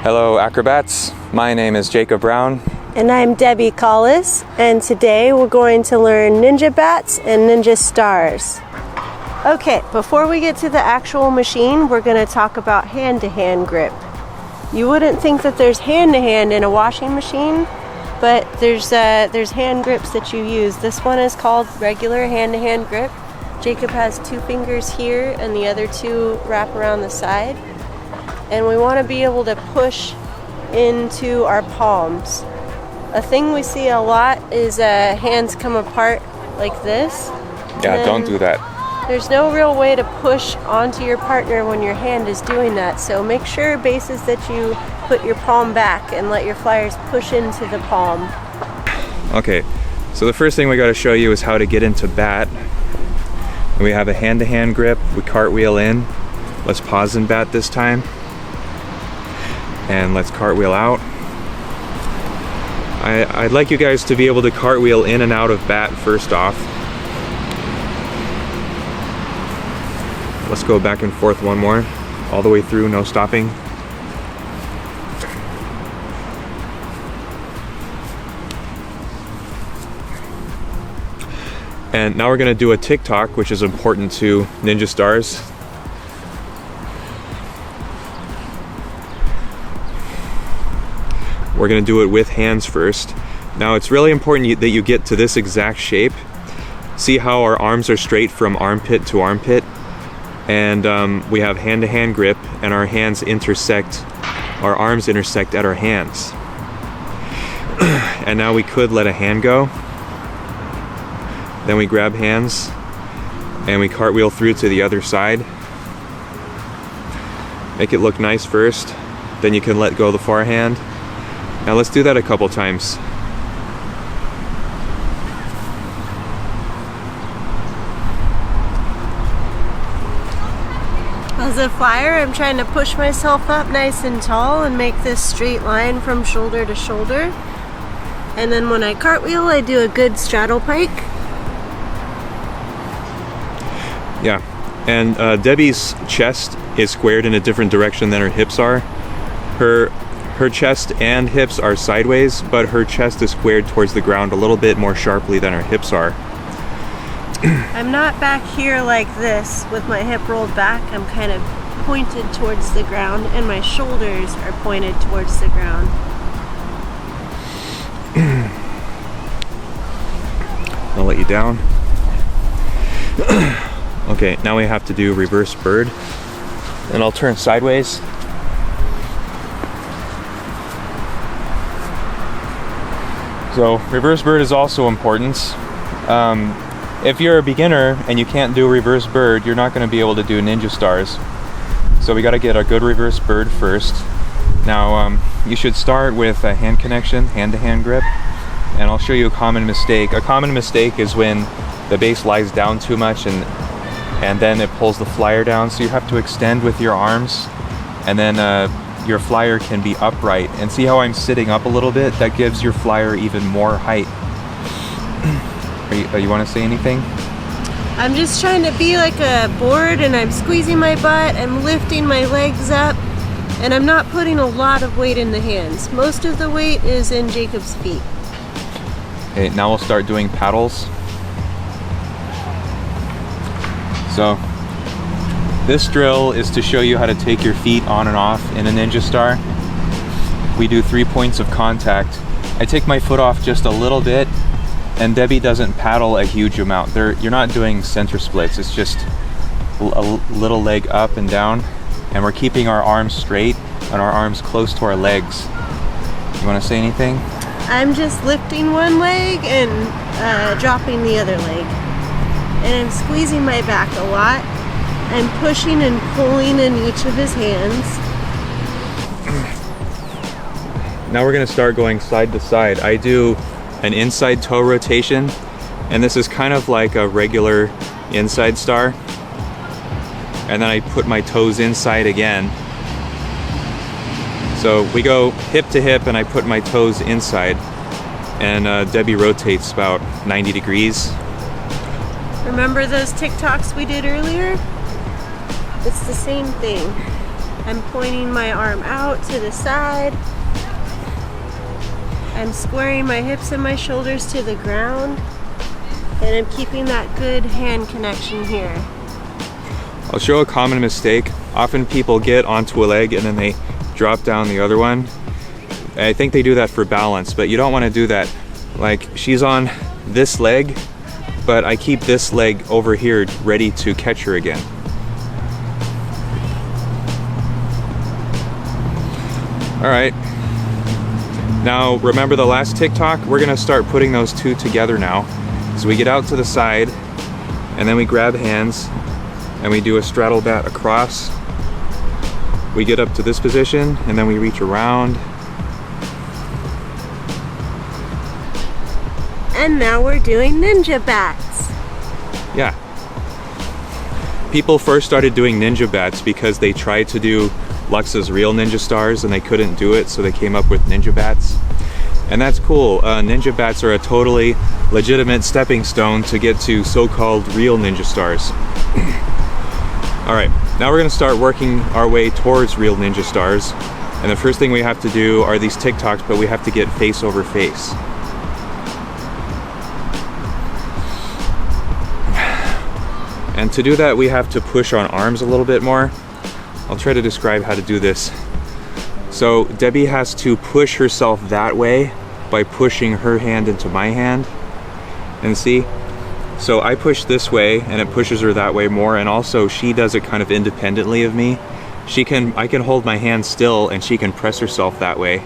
Hello acrobats, my name is Jacob Brown. And I'm Debbie Collis, and today we're going to learn ninja bats and ninja stars. Okay, before we get to the actual machine, we're going to talk about hand-to-hand grip. You wouldn't think that there's hand-to-hand in a washing machine, but there's hand grips that you use. This one is called regular hand-to-hand grip. Jacob has 2 fingers here and the other 2 wrap around the side. And we want to be able to push into our palms. A thing we see a lot is hands come apart like this. Yeah, don't do that. There's no real way to push onto your partner when your hand is doing that. So make sure basis that you put your palm back and let your flyers push into the palm. Okay, so the first thing we got to show you is how to get into bat. We have a hand-to-hand grip, we cartwheel in. Let's pause in bat this time. And let's cartwheel out. I'd like you guys to be able to cartwheel in and out of bat first off. Let's go back and forth one more, all the way through, no stopping. And now we're gonna do a tick-tock, which is important to ninja stars. We're gonna do it with hands first. Now it's really important that you get to this exact shape. See how our arms are straight from armpit to armpit? And we have hand-to-hand grip, and our hands intersect, our arms intersect at our hands. And now we could let a hand go. Then we grab hands, and we cartwheel through to the other side. Make it look nice first, then you can let go of the forehand. Now let's do that a couple times. As a flyer, I'm trying to push myself up nice and tall and make this straight line from shoulder to shoulder. And then when I cartwheel, I do a good straddle pike. Yeah, and Debbie's chest is squared in a different direction than her hips are. Her chest and hips are sideways, but her chest is squared towards the ground a little bit more sharply than her hips are. I'm not back here like this with my hip rolled back. I'm kind of pointed towards the ground, and my shoulders are pointed towards the ground. I'll let you down. Okay, now we have to do reverse bird. And I'll turn sideways. So reverse bird is also important. If you're a beginner and you can't do reverse bird, you're not going to be able to do ninja stars. So we got to get a good reverse bird first. Now you should start with a hand connection, hand-to-hand grip, and I'll show you a common mistake. A common mistake is when the base lies down too much and then it pulls the flyer down. So you have to extend with your arms, and then your flyer can be upright. And see how I'm sitting up a little bit? That gives your flyer even more height. You want to say anything? I'm just trying to be like a board, and I'm squeezing my butt, I'm lifting my legs up, and I'm not putting a lot of weight in the hands. Most of the weight is in Jacob's feet. Okay, now we'll start doing paddles. So this drill is to show you how to take your feet on and off in a ninja star. We do 3 points of contact. I take my foot off just a little bit, and Debbie doesn't paddle a huge amount. You're not doing center splits, it's just a little leg up and down, and we're keeping our arms straight and our arms close to our legs. You want to say anything? I'm just lifting one leg and dropping the other leg. And I'm squeezing my back a lot. I'm pushing and pulling in each of his hands. Now we're going to start going side to side. I do an inside toe rotation, and this is kind of like a regular inside star. And then I put my toes inside again. So we go hip to hip, and I put my toes inside. And Debbie rotates about 90 degrees. Remember those TikToks we did earlier? It's the same thing. I'm pointing my arm out to the side. I'm squaring my hips and my shoulders to the ground. And I'm keeping that good hand connection here. I'll show a common mistake. Often people get onto a leg and then they drop down the other one. I think they do that for balance, but you don't want to do that. Like, she's on this leg, but I keep this leg over here ready to catch her again. All right. Now, remember the last TikTok? We're gonna start putting those two together now. So we get out to the side, and then we grab hands, and we do a straddle bat across. We get up to this position, and then we reach around. And now we're doing ninja bats. Yeah. People first started doing ninja bats because they tried to do Luxa's real ninja stars and they couldn't do it, so they came up with ninja bats. And that's cool. Ninja bats are a totally legitimate stepping stone to get to so-called real ninja stars. All right, now we're gonna start working our way towards real ninja stars. And the first thing we have to do are these TikToks, but we have to get face over face. And to do that, we have to push on arms a little bit more. I'll try to describe how to do this. So Debbie has to push herself that way by pushing her hand into my hand. And see? So I push this way and it pushes her that way more, and also she does it kind of independently of me. I can hold my hand still and she can press herself that way.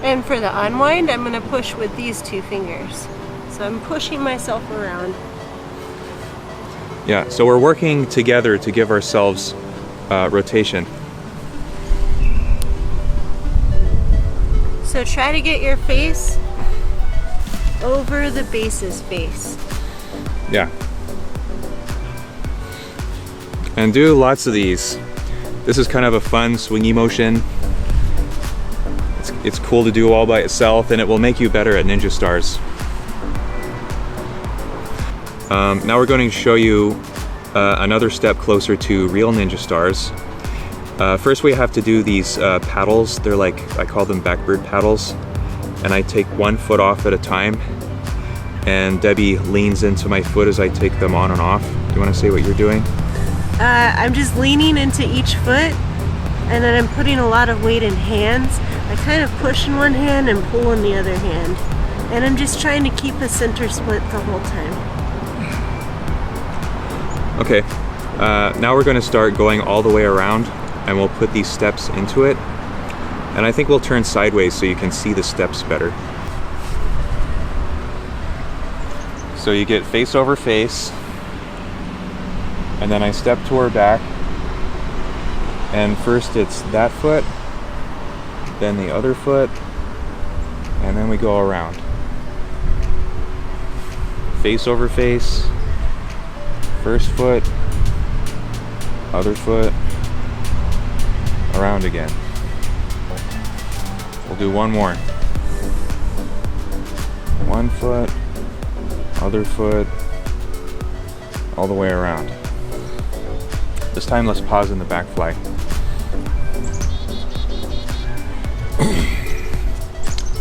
And for the unwind, I'm gonna push with these two fingers. So I'm pushing myself around. Yeah, so we're working together to give ourselves rotation. So try to get your face over the base's face. Yeah. And do lots of these. This is kind of a fun swingy motion. It's cool to do all by itself, and it will make you better at ninja stars. Now we're going to show you another step closer to real ninja stars. First we have to do these paddles. They're like, I call them backbird paddles. And I take one foot off at a time. And Debbie leans into my foot as I take them on and off. Do you want to say what you're doing? I'm just leaning into each foot, and then I'm putting a lot of weight in hands. I kind of push in one hand and pull in the other hand. And I'm just trying to keep a center split the whole time. Okay, now we're going to start going all the way around, and we'll put these steps into it. And I think we'll turn sideways so you can see the steps better. So you get face over face, and then I step to her back, and first it's that foot, then the other foot, and then we go around. Face over face, first foot, other foot, around again. We'll do one more. One foot, other foot, all the way around. This time let's pause in the back fly.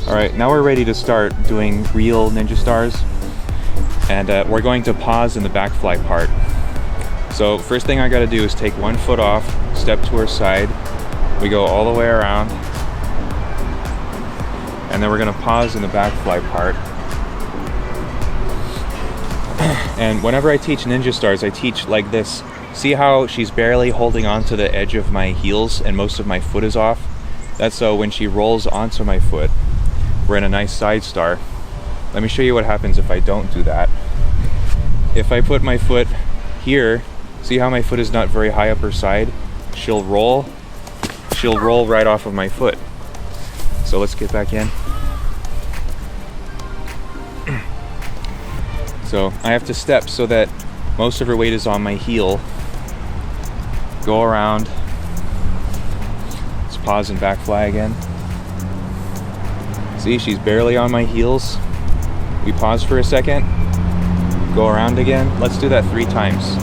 All right, now we're ready to start doing real ninja stars. And we're going to pause in the back fly part. So first thing I gotta do is take one foot off, step to her side. We go all the way around. And then we're gonna pause in the back fly part. And whenever I teach ninja stars, I teach like this. See how she's barely holding onto the edge of my heels and most of my foot is off? That's so when she rolls onto my foot, we're in a nice side star. Let me show you what happens if I don't do that. If I put my foot here, see how my foot is not very high up her side? She'll roll right off of my foot. So let's get back in. So I have to step so that most of her weight is on my heel. Go around. Let's pause and back fly again. See, she's barely on my heels. We pause for a second. Go around again. Let's do that 3 times.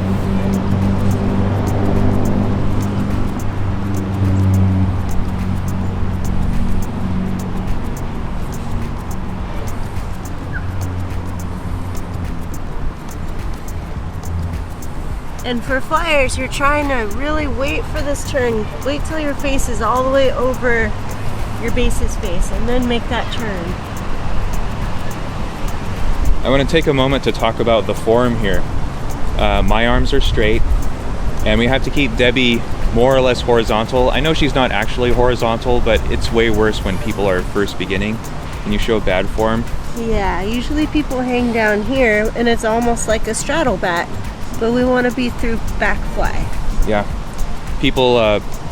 And for flyers, you're trying to really wait for this turn. Wait till your face is all the way over your base's face and then make that turn. I want to take a moment to talk about the form here. My arms are straight, and we have to keep Debbie more or less horizontal. I know she's not actually horizontal, but it's way worse when people are first beginning and you show bad form. Yeah, usually people hang down here and it's almost like a straddle bat, but we want to be through back fly. Yeah. People,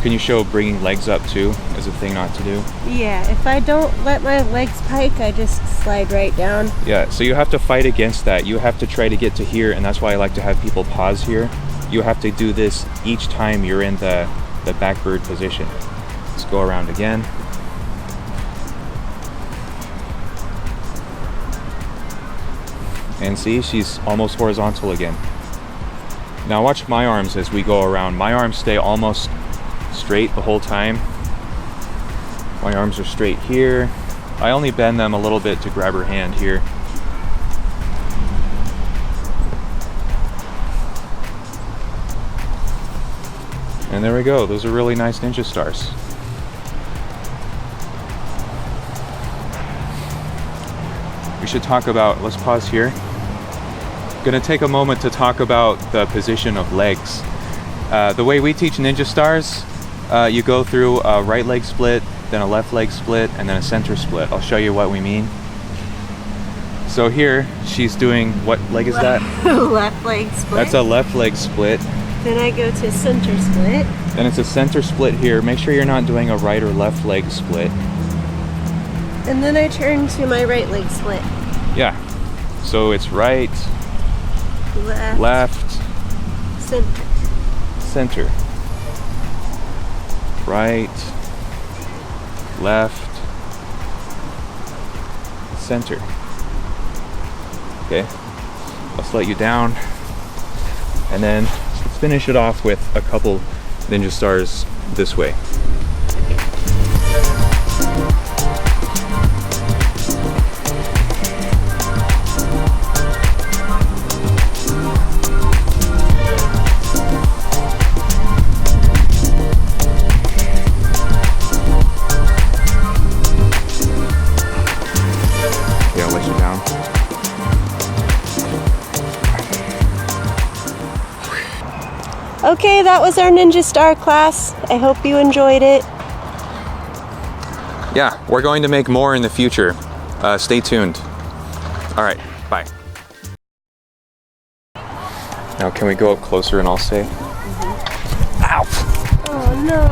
can you show bringing legs up too as a thing not to do? Yeah, if I don't let my legs pike, I just slide right down. Yeah, so you have to fight against that. You have to try to get to here, and that's why I like to have people pause here. You have to do this each time you're in the back bird position. Let's go around again. And see, she's almost horizontal again. Now watch my arms as we go around. My arms stay almost straight the whole time. My arms are straight here. I only bend them a little bit to grab her hand here. And there we go. Those are really nice ninja stars. We should talk about, let's pause here. Gonna take a moment to talk about the position of legs. The way we teach ninja stars, you go through a right leg split, then a left leg split, and then a center split. I'll show you what we mean. So here, she's doing, what leg is that? Left leg split. That's a left leg split. Then I go to center split. Then it's a center split here. Make sure you're not doing a right or left leg split. And then I turn to my right leg split. Yeah. So it's right, left, center. center. Right, left, center. Okay. Let's let you down. And then let's finish it off with a couple ninja stars this way. Yeah, I'll let you down. Okay, that was our Ninja Star class. I hope you enjoyed it. Yeah, we're going to make more in the future. Stay tuned. All right, bye. Now, can we go up closer and I'll say? Ow! Oh no.